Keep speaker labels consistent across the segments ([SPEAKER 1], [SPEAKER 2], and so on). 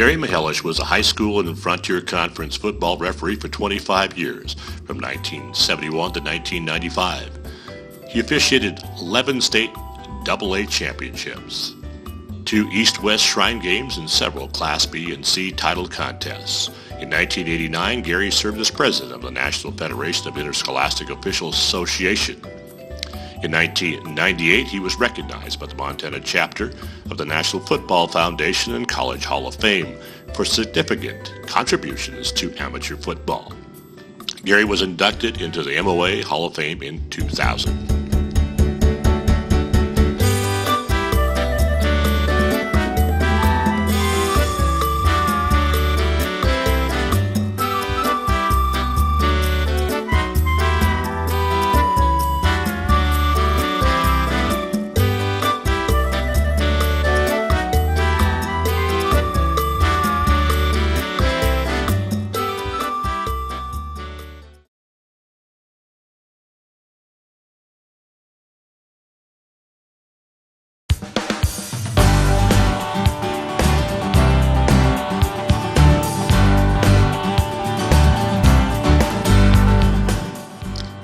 [SPEAKER 1] Gary Mahelish was a high school and Frontier Conference football referee for 25 years, from 1971 to 1995. He officiated 11 state AA championships, 2 East-West Shrine Games, and several Class B and C title contests. In 1989, Gary served as president of the National Federation of Interscholastic Officials Association. In 1998, he was recognized by the Montana chapter of the National Football Foundation and College Hall of Fame for significant contributions to amateur football. Gary was inducted into the MOA Hall of Fame in 2000.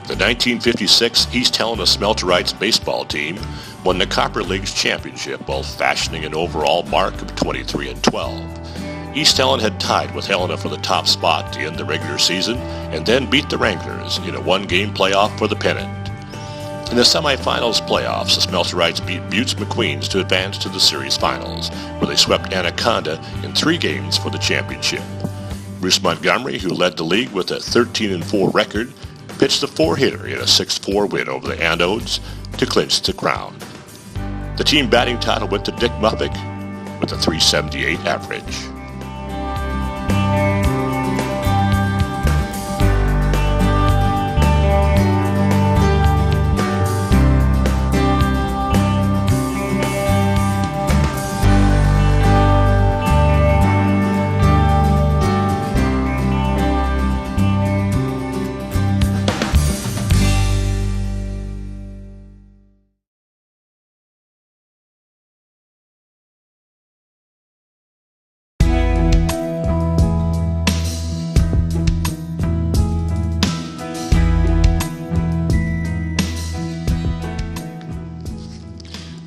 [SPEAKER 1] The 1956 East Helena Smelterites baseball team won the Copper League's championship while fashioning an overall mark of 23-12. East Helena had tied with Helena for the top spot to end the regular season and then beat the Wranglers in a one-game playoff for the pennant. In the semifinals playoffs, the Smelterites beat Buttes McQueens to advance to the series finals, where they swept Anaconda in 3 games for the championship. Bruce Montgomery, who led the league with a 13-4 record, pitched the 4-hitter in a 6-4 win over the Anodes to clinch the crown. The team batting title went to Dick Muffick with a .378 average.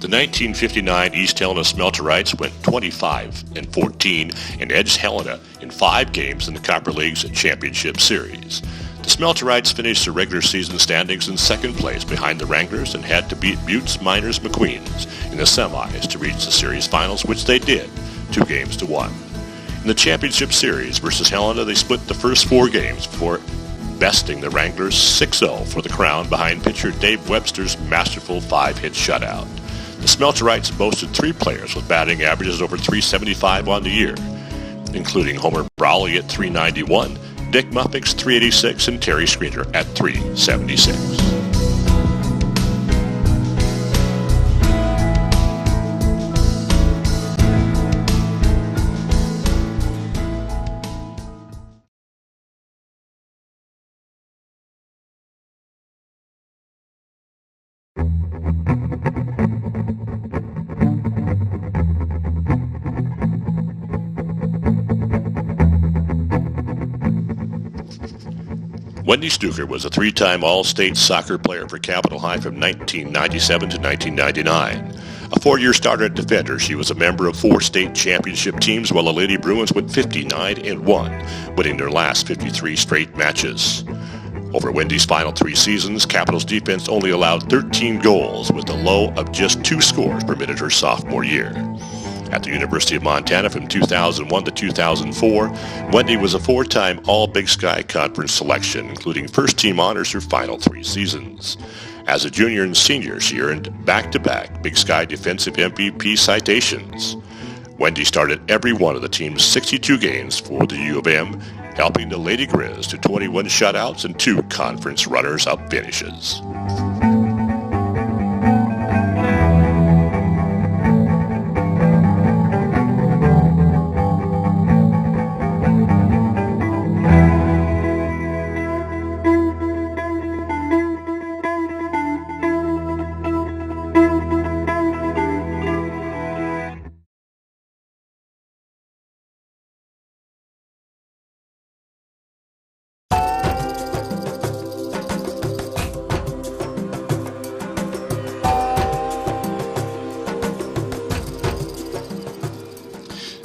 [SPEAKER 1] The 1959 East Helena Smelterites went 25-14 and edged Helena in 5 games in the Copper League's championship series. The Smelterites finished the regular season standings in 2nd place behind the Wranglers and had to beat Buttes Miners McQueens in the semis to reach the series finals, which they did, 2-1. In the championship series versus Helena, they split the first 4 games before besting the Wranglers 6-0 for the crown behind pitcher Dave Webster's masterful 5-hit shutout. The Smelterites boasted 3 players with batting averages over .375 on the year, including Homer Brawley at .391, Dick Muffick's .386, and Terry Screener at .376. Wendy Stuker was a 3-time All-State soccer player for Capitol High from 1997 to 1999. A 4-year starter at defender, she was a member of 4 state championship teams while the Lady Bruins went 59-1, winning their last 53 straight matches. Over Wendy's final 3 seasons, Capitol's defense only allowed 13 goals, with a low of just 2 scores permitted her sophomore year. At the University of Montana from 2001 to 2004, Wendy was a 4-time All-Big Sky Conference selection, including first-team honors her final 3 seasons. As a junior and senior, she earned back-to-back Big Sky Defensive MVP citations. Wendy started every one of the team's 62 games for the U of M, helping the Lady Grizz to 21 shutouts and 2 conference runners-up finishes.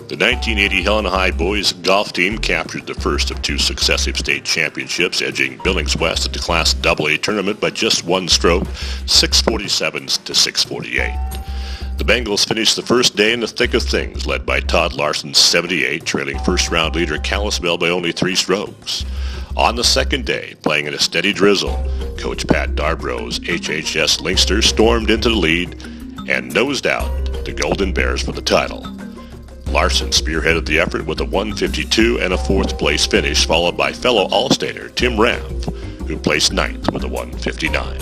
[SPEAKER 1] The 1980 Helena High boys golf team captured the first of two successive state championships, edging Billings West at the Class AA tournament by just one stroke, 647 to 648. The Bengals finished the first day in the thick of things, led by Todd Larson's 78, trailing first-round leader Kalispell by only 3 strokes. On the second day, playing in a steady drizzle, Coach Pat Darbro's HHS Lynxster stormed into the lead and nosed out the Golden Bears for the title. Larson spearheaded the effort with a 152 and a fourth-place finish, followed by fellow All-Stater Tim Ramp, who placed ninth with a 159.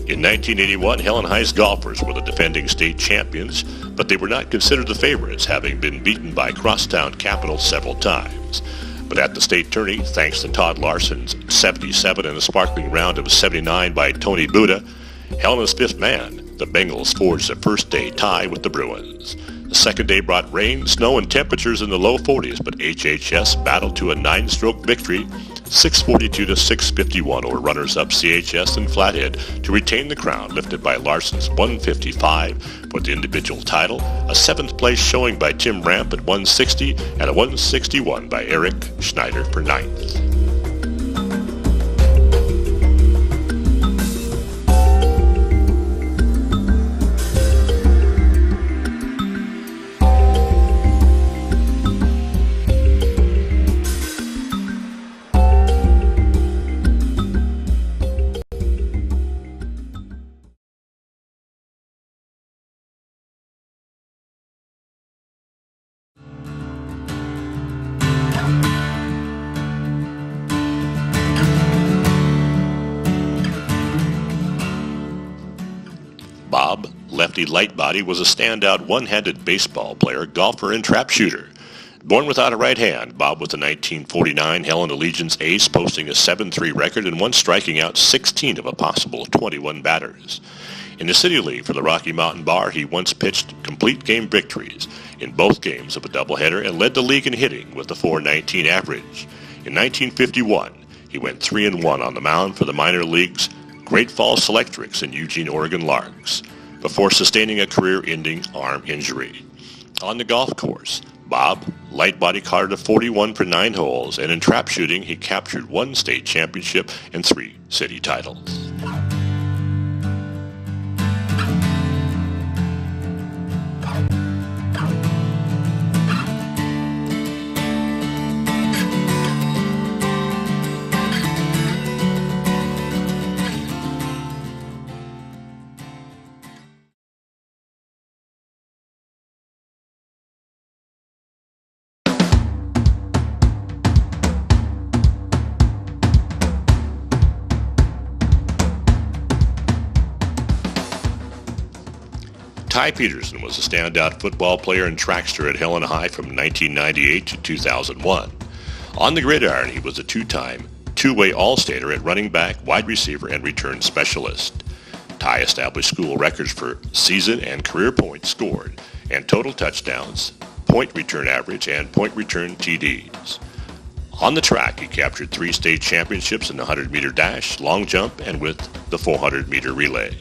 [SPEAKER 1] In 1981, Helena High's golfers were the defending state champions, but they were not considered the favorites, having been beaten by crosstown Capitol several times. But at the state tourney, thanks to Todd Larson's 77 and a sparkling round of 79 by Tony Buda, Helena's fifth man, the Bengals forged a first-day tie with the Bruins. The second day brought rain, snow, and temperatures in the low 40s, but HHS battled to a 9-stroke victory, 642 to 651 over runners-up CHS and Flathead, to retain the crown lifted by Larson's 155 for the individual title, a 7th place showing by Tim Ramp at 160, and a 161 by Eric Schneider for 9th. Bob, Lefty Lightbody, was a standout one-handed baseball player, golfer, and trap shooter. Born without a right hand, Bob was the 1949 Helena Legion's ace, posting a 7-3 record and once striking out 16 of a possible 21 batters. In the City League for the Rocky Mountain Bar, he once pitched complete game victories in both games of a doubleheader and led the league in hitting with a .419 average. In 1951, he went 3-1 on the mound for the minor leagues Great Falls Selectrics and Eugene, Oregon Larks, before sustaining a career-ending arm injury. On the golf course, Bob Lightbody carded a 41 for 9 holes, and in trap shooting, he captured 1 state championship and 3 city titles. Ty Peterson was a standout football player and trackster at Helena High from 1998 to 2001. On the gridiron, he was a 2-time, 2-way All-Stater at running back, wide receiver, and return specialist. Ty established school records for season and career points scored, and total touchdowns, point return average, and point return TDs. On the track, he captured 3 state championships in the 100-meter dash, long jump, and with the 400-meter relay.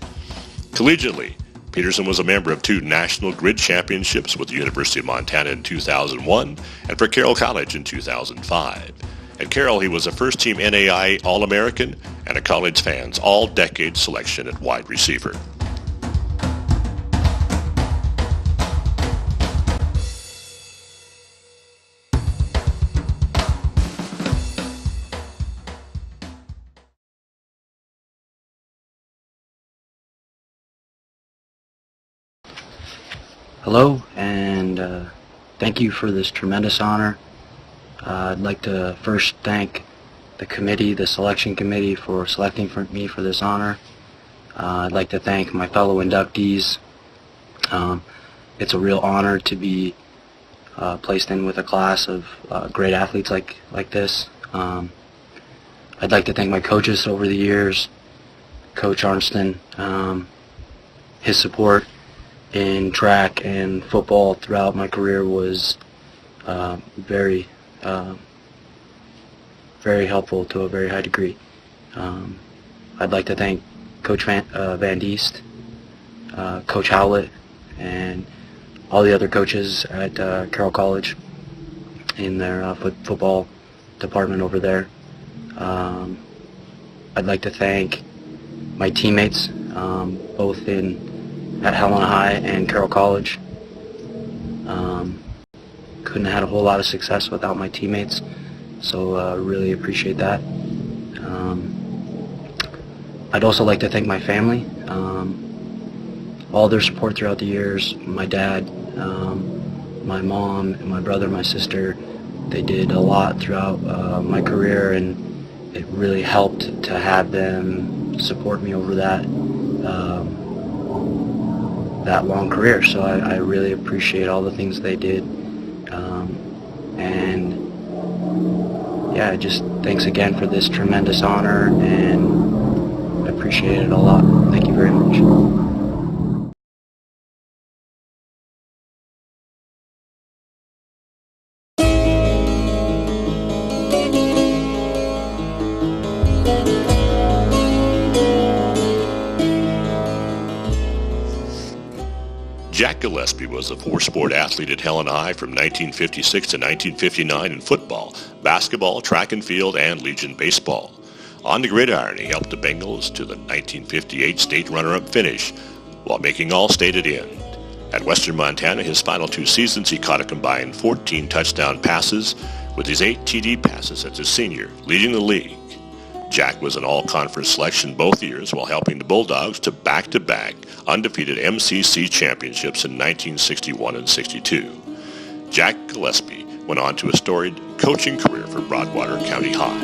[SPEAKER 1] Collegiately, Peterson was a member of 2 national grid championships with the University of Montana in 2001 and for Carroll College in 2005. At Carroll, he was a first-team NAIA All-American and a college fans all-decade selection at wide receiver.
[SPEAKER 2] Hello, and thank you for this tremendous honor. I'd like to first thank the committee, the selection committee, for selecting me for this honor. I'd like to thank my fellow inductees. It's a real honor to be placed in with a class of great athletes like this. I'd like to thank my coaches over the years, Coach Arnston. His support in track and football throughout my career was very helpful to a very high degree. I'd like to thank Coach Van Diest, Coach Howlett, and all the other coaches at Carroll College in their football department over there. I'd like to thank my teammates, both at Helena High and Carroll College. Couldn't have had a whole lot of success without my teammates, so really appreciate that. I'd also like to thank my family, all their support throughout the years. My dad, my mom, and my brother, my sister, they did a lot throughout my career, and it really helped to have them support me over that long career. So I really appreciate all the things they did. And yeah, just thanks again for this tremendous honor, and I appreciate it a lot. Thank you very much.
[SPEAKER 1] Jack Gillespie was a four-sport athlete at Helena High from 1956 to 1959 in football, basketball, track and field, and Legion baseball. On the gridiron, he helped the Bengals to the 1958 state runner-up finish while making All-State at end. At Western Montana, his final 2 seasons, he caught a combined 14 touchdown passes with his 8 TD passes as a senior, leading the league. Jack was an all-conference selection both years while helping the Bulldogs to back-to-back undefeated MCC championships in 1961 and 62. Jack Gillespie went on to a storied coaching career for Broadwater County High.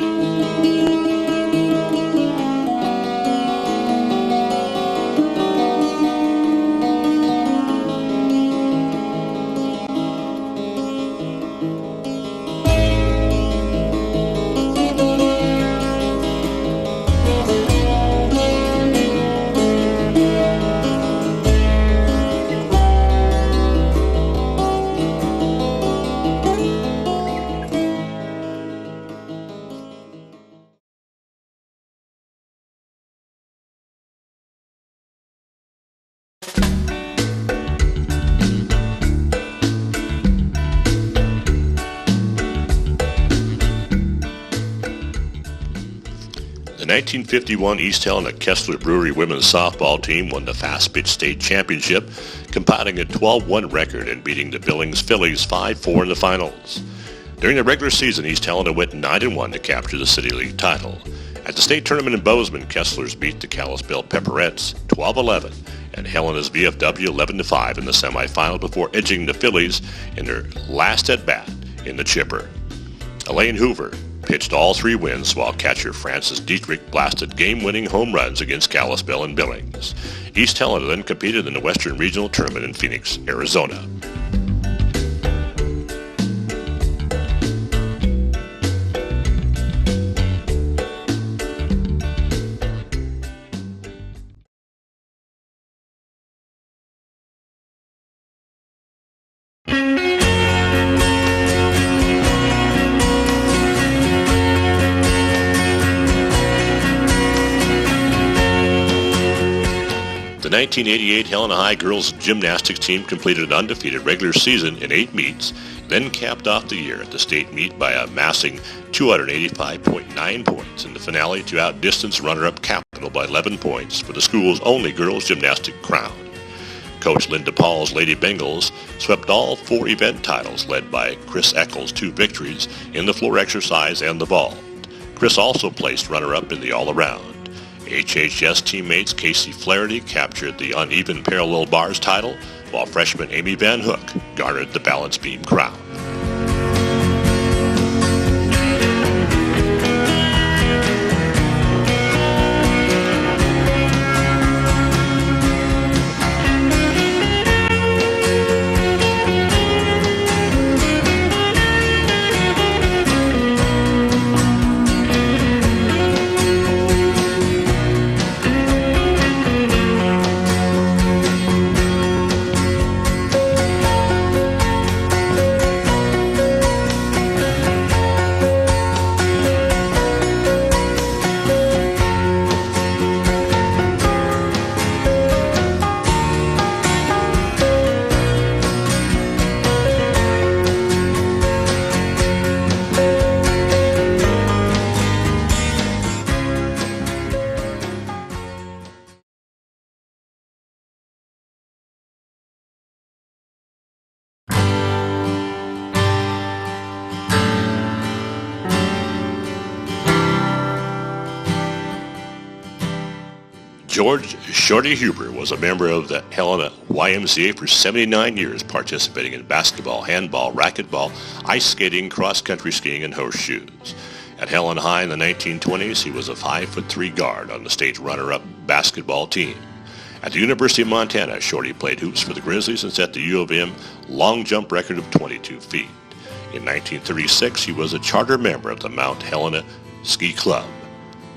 [SPEAKER 1] The 1951 East Helena Kessler Brewery women's softball team won the Fast Pitch State Championship, compiling a 12-1 record and beating the Billings Phillies 5-4 in the finals. During the regular season, East Helena went 9-1 to capture the City League title. At the state tournament in Bozeman, Kesslers beat the Kalispell Pepperettes 12-11 and Helena's VFW 11-5 in the semifinal before edging the Phillies in their last at-bat in the Chipper. Elaine Hoover pitched all 3 wins while catcher Francis Dietrich blasted game-winning home runs against Kalispell and Billings. East Helena then competed in the Western Regional Tournament in Phoenix, Arizona. The 1988 Helena High girls gymnastics team completed an undefeated regular season in 8 meets, then capped off the year at the state meet by amassing 285.9 points in the finale to outdistance runner-up Capital by 11 points for the school's only girls gymnastic crown. Coach Linda Paul's Lady Bengals swept all 4 event titles, led by Chris Eccles' 2 victories in the floor exercise and the vault. Chris also placed runner-up in the all-around. HHS teammates Casey Flaherty captured the uneven parallel bars title, while freshman Amy Van Hook garnered the balance beam crown. George Shorty Huber was a member of the Helena YMCA for 79 years, participating in basketball, handball, racquetball, ice skating, cross-country skiing, and horseshoes. At Helena High in the 1920s, he was a 5'3" guard on the state runner-up basketball team. At the University of Montana, Shorty played hoops for the Grizzlies and set the U of M long jump record of 22 feet. In 1936, he was a charter member of the Mount Helena Ski Club.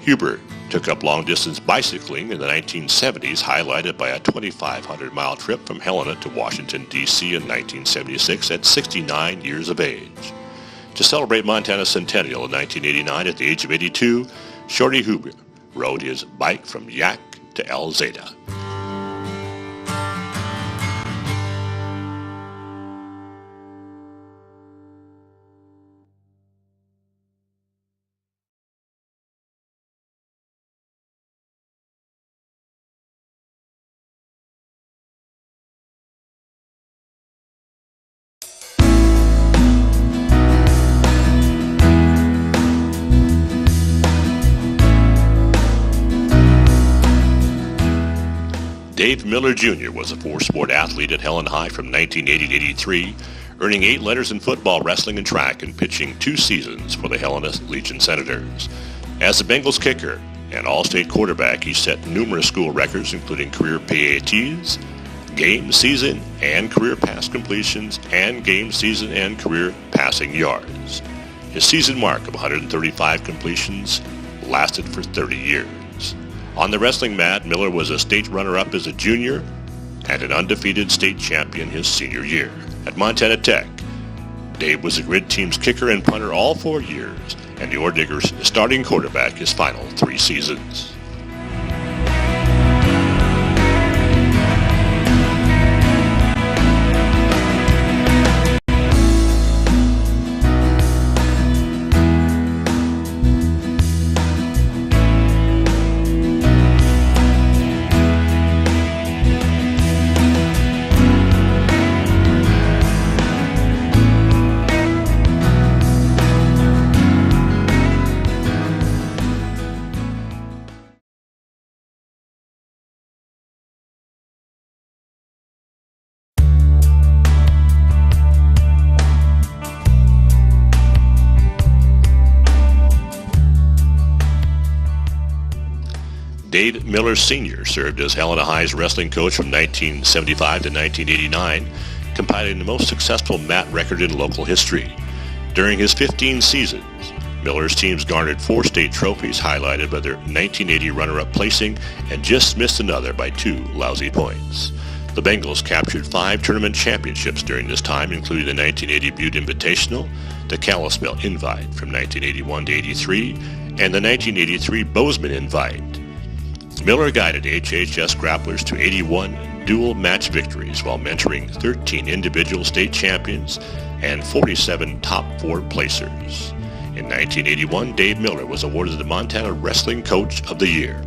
[SPEAKER 1] Huber took up long-distance bicycling in the 1970s, highlighted by a 2,500-mile trip from Helena to Washington, D.C. in 1976 at 69 years of age. To celebrate Montana's centennial in 1989 at the age of 82, Shorty Huber rode his bike from Yak to El Zeta. Dave Miller Jr. was a four-sport athlete at Helena High from 1980 to 83, earning 8 letters in football, wrestling, and track, and pitching 2 seasons for the Helena Legion Senators. As the Bengals kicker and all-state quarterback, he set numerous school records, including career PATs, game, season, and career pass completions, and game, season, and career passing yards. His season mark of 135 completions lasted for 30 years. On the wrestling mat, Miller was a state runner-up as a junior and an undefeated state champion his senior year. At Montana Tech, Dave was the grid team's kicker and punter all 4 years, and the Ore Diggers' starting quarterback his final 3 seasons. Dave Miller Sr. served as Helena High's wrestling coach from 1975 to 1989, compiling the most successful mat record in local history. During his 15 seasons, Miller's teams garnered 4 state trophies, highlighted by their 1980 runner-up placing and just missed another by 2 lousy points. The Bengals captured 5 tournament championships during this time, including the 1980 Butte Invitational, the Kalispell Invite from 1981 to 83, and the 1983 Bozeman Invite. Miller guided HHS grapplers to 81 dual match victories while mentoring 13 individual state champions and 47 top 4 placers. In 1981, Dave Miller was awarded the Montana Wrestling Coach of the Year.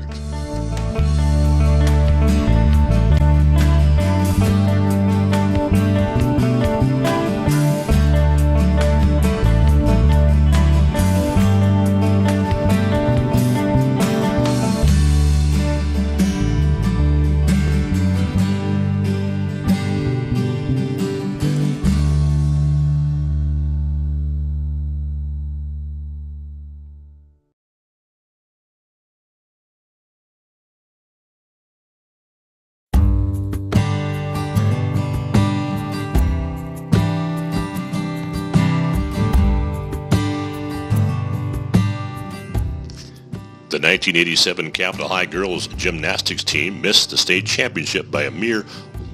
[SPEAKER 1] The 1987 Capitol High girls gymnastics team missed the state championship by a mere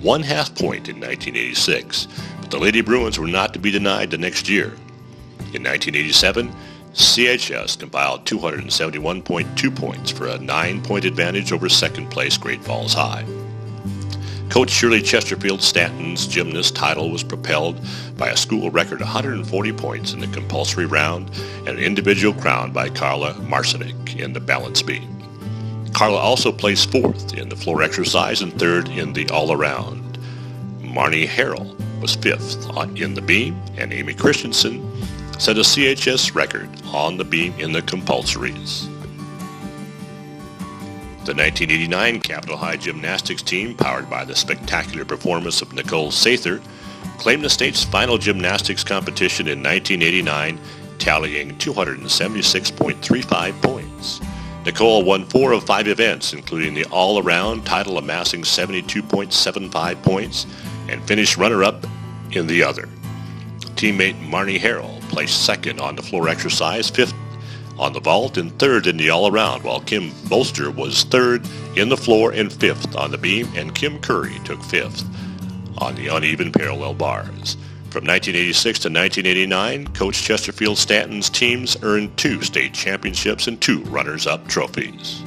[SPEAKER 1] 1/2 point in 1986, but the Lady Bruins were not to be denied the next year. In 1987, CHS compiled 271.2 points for a 9-point advantage over second-place Great Falls High. Coach Shirley Chesterfield Stanton's gymnast title was propelled by a school record 140 points in the compulsory round and an individual crown by Carla Marcinik in the balance beam. Carla also placed 4th in the floor exercise and 3rd in the all-around. Marnie Harrell was 5th in the beam, and Amy Christensen set a CHS record on the beam in the compulsories. The 1989 Capitol High gymnastics team, powered by the spectacular performance of Nicole Sather, claimed the state's final gymnastics competition in 1989, tallying 276.35 points. Nicole won 4 of 5 events, including the all-around title, amassing 72.75 points, and finished runner-up in the other. Teammate Marnie Harrell placed second on the floor exercise, 5th on the vault, and 3rd in the all-around, while Kim Bolster was 3rd in the floor and 5th on the beam, and Kim Curry took 5th on the uneven parallel bars. From 1986 to 1989, Coach Chesterfield Stanton's teams earned 2 state championships and 2 runners-up trophies.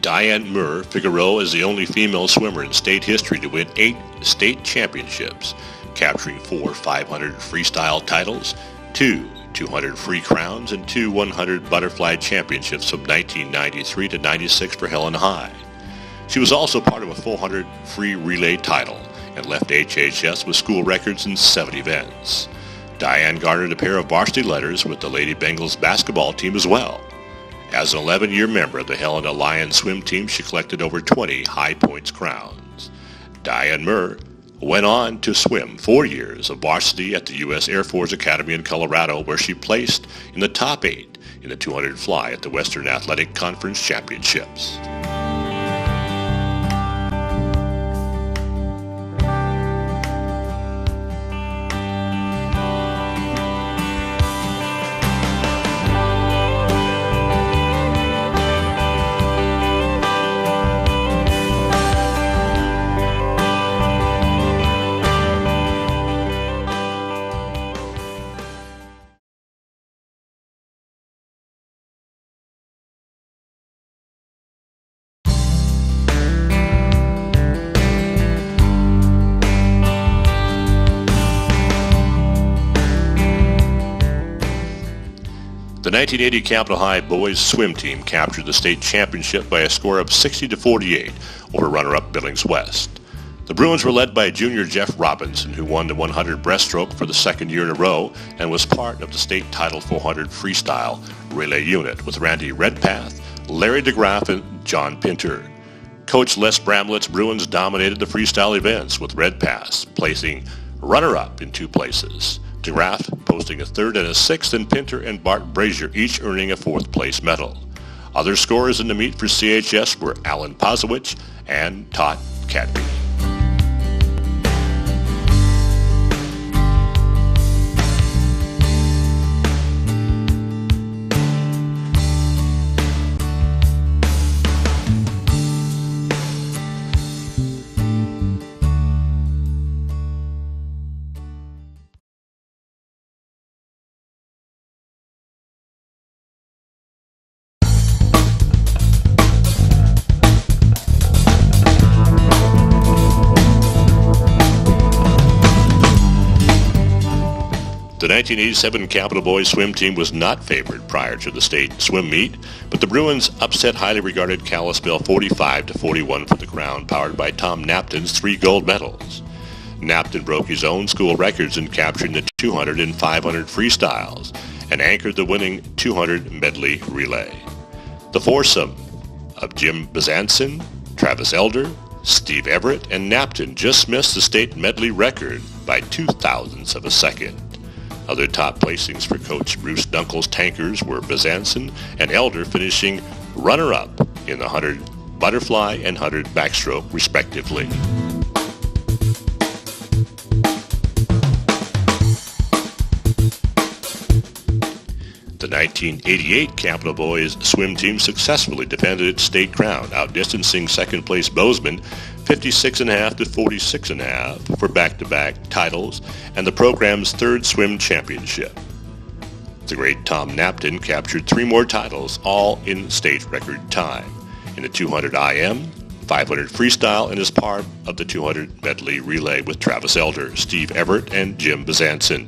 [SPEAKER 1] Diane Murr Figueroa is the only female swimmer in state history to win 8 state championships, capturing 4 500 freestyle titles, 2 200 free crowns, and 2 100 butterfly championships from 1993 to 96 for Helena High. She was also part of a 400 free relay title and left HHS with school records in 7 events. Diane garnered a pair of varsity letters with the Lady Bengals basketball team as well. As an 11-year member of the Helena Lions swim team, she collected over 20 high points crowns. Diane Murr went on to swim 4 years of varsity at the U.S. Air Force Academy in Colorado, where she placed in the top 8 in the 200 fly at the Western Athletic Conference Championships. The 1980 Capitol High boys swim team captured the state championship by a score of 60-48 over runner-up Billings West. The Bruins were led by junior Jeff Robinson, who won the 100 breaststroke for the 2nd year in a row and was part of the state title 400 freestyle relay unit with Randy Redpath, Larry DeGraff, and John Pinter. Coach Les Bramlett's Bruins dominated the freestyle events, with Redpath placing runner-up in 2 places, DeGraff posting a 3rd and a 6th, and Pinter and Bart Brazier each earning a 4th place medal. Other scorers in the meet for CHS were Alan Pozowich and Todd Cadby. The 1987 Capitol Boys swim team was not favored prior to the state swim meet, but the Bruins upset highly regarded Kalispell 45-41 for the crown, powered by Tom Napton's 3 gold medals. Napton broke his own school records in capturing the 200 and 500 freestyles and anchored the winning 200 medley relay. The foursome of Jim Bezanson, Travis Elder, Steve Everett, and Napton just missed the state medley record by 0.02 of a second. Other top placings for Coach Bruce Dunkel's tankers were Bezanson and Elder, finishing runner-up in the 100 butterfly and 100 backstroke, respectively. The 1988 Capital Boys swim team successfully defended its state crown, outdistancing second-place Bozeman 56.5 to 46.5 for back-to-back titles and the program's third swim championship. The great Tom Napton captured 3 more titles, all in state record time, in the 200 IM, 500 freestyle, and as part of the 200 medley relay with Travis Elder, Steve Everett, and Jim Bezanson.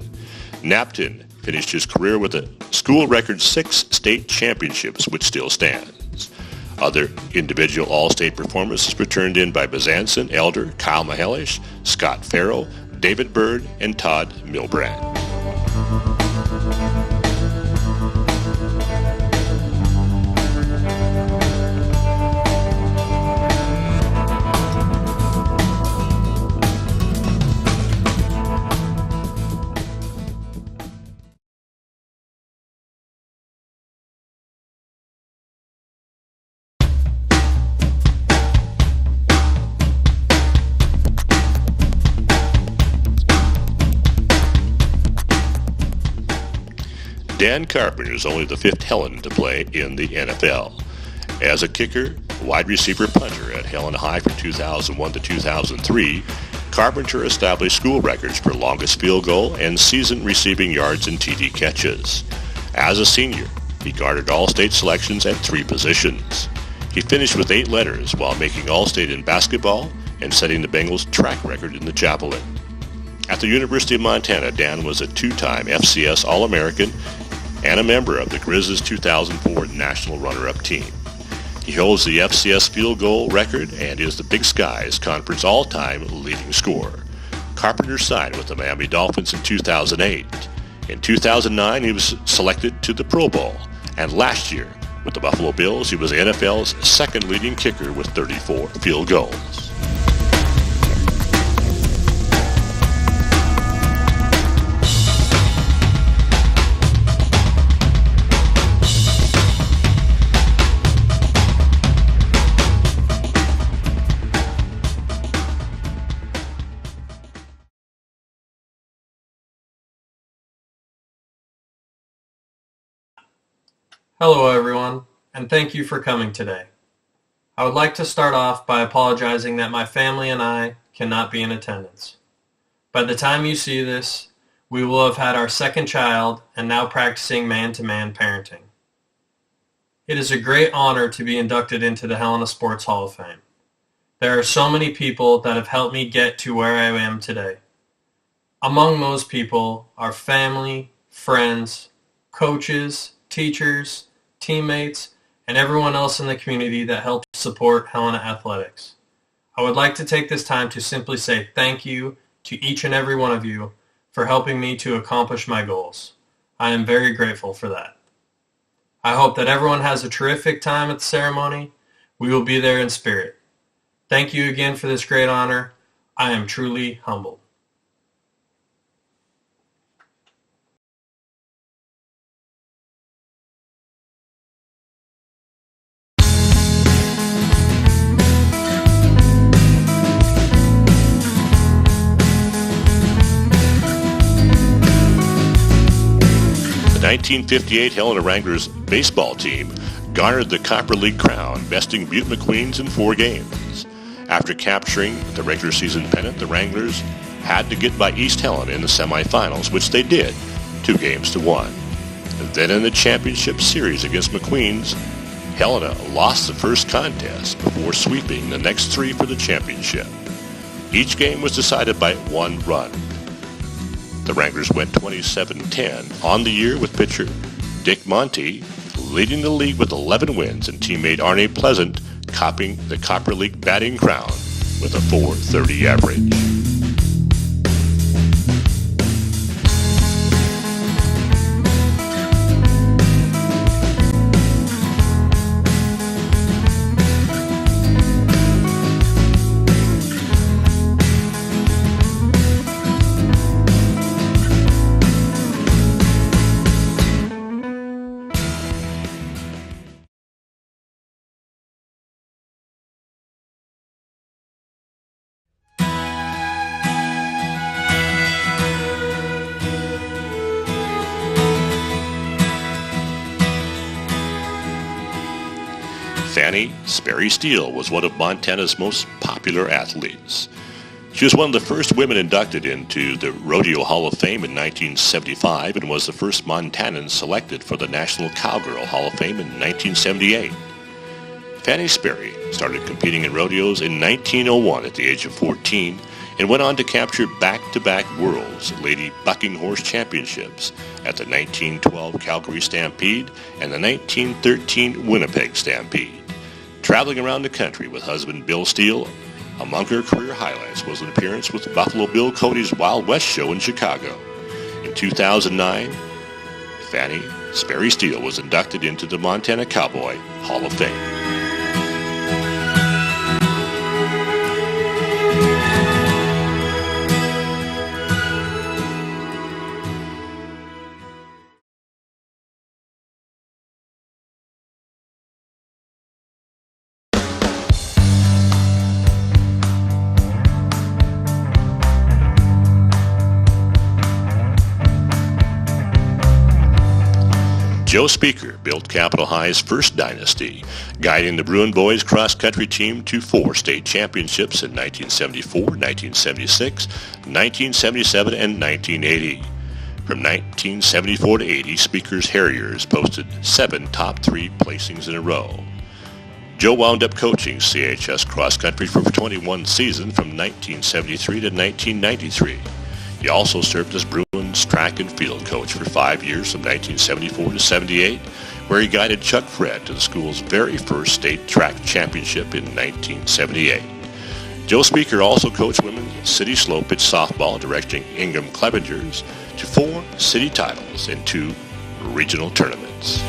[SPEAKER 1] Napton finished his career with a school record 6 state championships, which still stands. Other individual all-state performances were turned in by Bezanson, Elder, Kyle Mahelish, Scott Farrell, David Bird, and Todd Milbrand. Dan Carpenter is only the 5th Helena to play in the NFL. As a kicker, wide receiver, punter at Helena High from 2001 to 2003, Carpenter established school records for longest field goal and season receiving yards and TD catches. As a senior, he garnered all-state selections at 3 positions. He finished with 8 letters while making all-state in basketball and setting the Bengals track record in the javelin. At the University of Montana, Dan was a 2-time FCS All-American and a member of the Grizzlies' 2004 National Runner-Up team. He holds the FCS field goal record and is the Big Sky's conference all-time leading scorer. Carpenter signed with the Miami Dolphins in 2008. In 2009, he was selected to the Pro Bowl, and last year, with the Buffalo Bills, he was the NFL's second leading kicker with 34 field goals.
[SPEAKER 3] Hello everyone, and thank you for coming today. I would like to start off by apologizing that my family and I cannot be in attendance. By the time you see this, we will have had our second child and now practicing man-to-man parenting. It is a great honor to be inducted into the Helena Sports Hall of Fame. There are so many people that have helped me get to where I am today. Among those people are family, friends, coaches, teachers, teammates, and everyone else in the community that helps support Helena Athletics. I would like to take this time to simply say thank you to each and every one of you for helping me to accomplish my goals. I am very grateful for that. I hope that everyone has a terrific time at the ceremony. We will be there in spirit. Thank you again for this great honor. I am truly humbled.
[SPEAKER 1] The 1958 Helena Wranglers baseball team garnered the Copper League crown, besting Butte McQueens in 4 games. After capturing the regular season pennant, the Wranglers had to get by East Helena in the semifinals, which they did, 2-1. Then in the championship series against McQueens, Helena lost the first contest before sweeping the next 3 for the championship. Each game was decided by 1 run. The Wranglers went 27-10 on the year with pitcher Dick Monty leading the league with 11 wins and teammate Arnie Pleasant copying the Copper League batting crown with a .430 average. Fanny Sperry Steele was one of Montana's most popular athletes. She was one of the first women inducted into the Rodeo Hall of Fame in 1975 and was the first Montanan selected for the National Cowgirl Hall of Fame in 1978. Fanny Sperry started competing in rodeos in 1901 at the age of 14 and went on to capture back-to-back World's Lady Bucking Horse Championships at the 1912 Calgary Stampede and the 1913 Winnipeg Stampede. Traveling around the country with husband Bill Steele, among her career highlights was an appearance with Buffalo Bill Cody's Wild West show in Chicago. In 2009, Fanny Sperry Steele was inducted into the Montana Cowboy Hall of Fame. Joe Speaker built Capitol High's first dynasty, guiding the Bruin boys cross-country team to 4 state championships in 1974, 1976, 1977, and 1980. From 1974 to 80, Speaker's Harriers posted 7 top 3 placings in a row. Joe wound up coaching CHS cross-country for 21 seasons from 1973 to 1993. He also served as Bruins track and field coach for 5 years from 1974 to 78, where he guided Chuck Fred to the school's very first state track championship in 1978. Joe Speaker also coached women's city slow pitch softball, directing Ingham Clevengers to 4 city titles and 2 regional tournaments.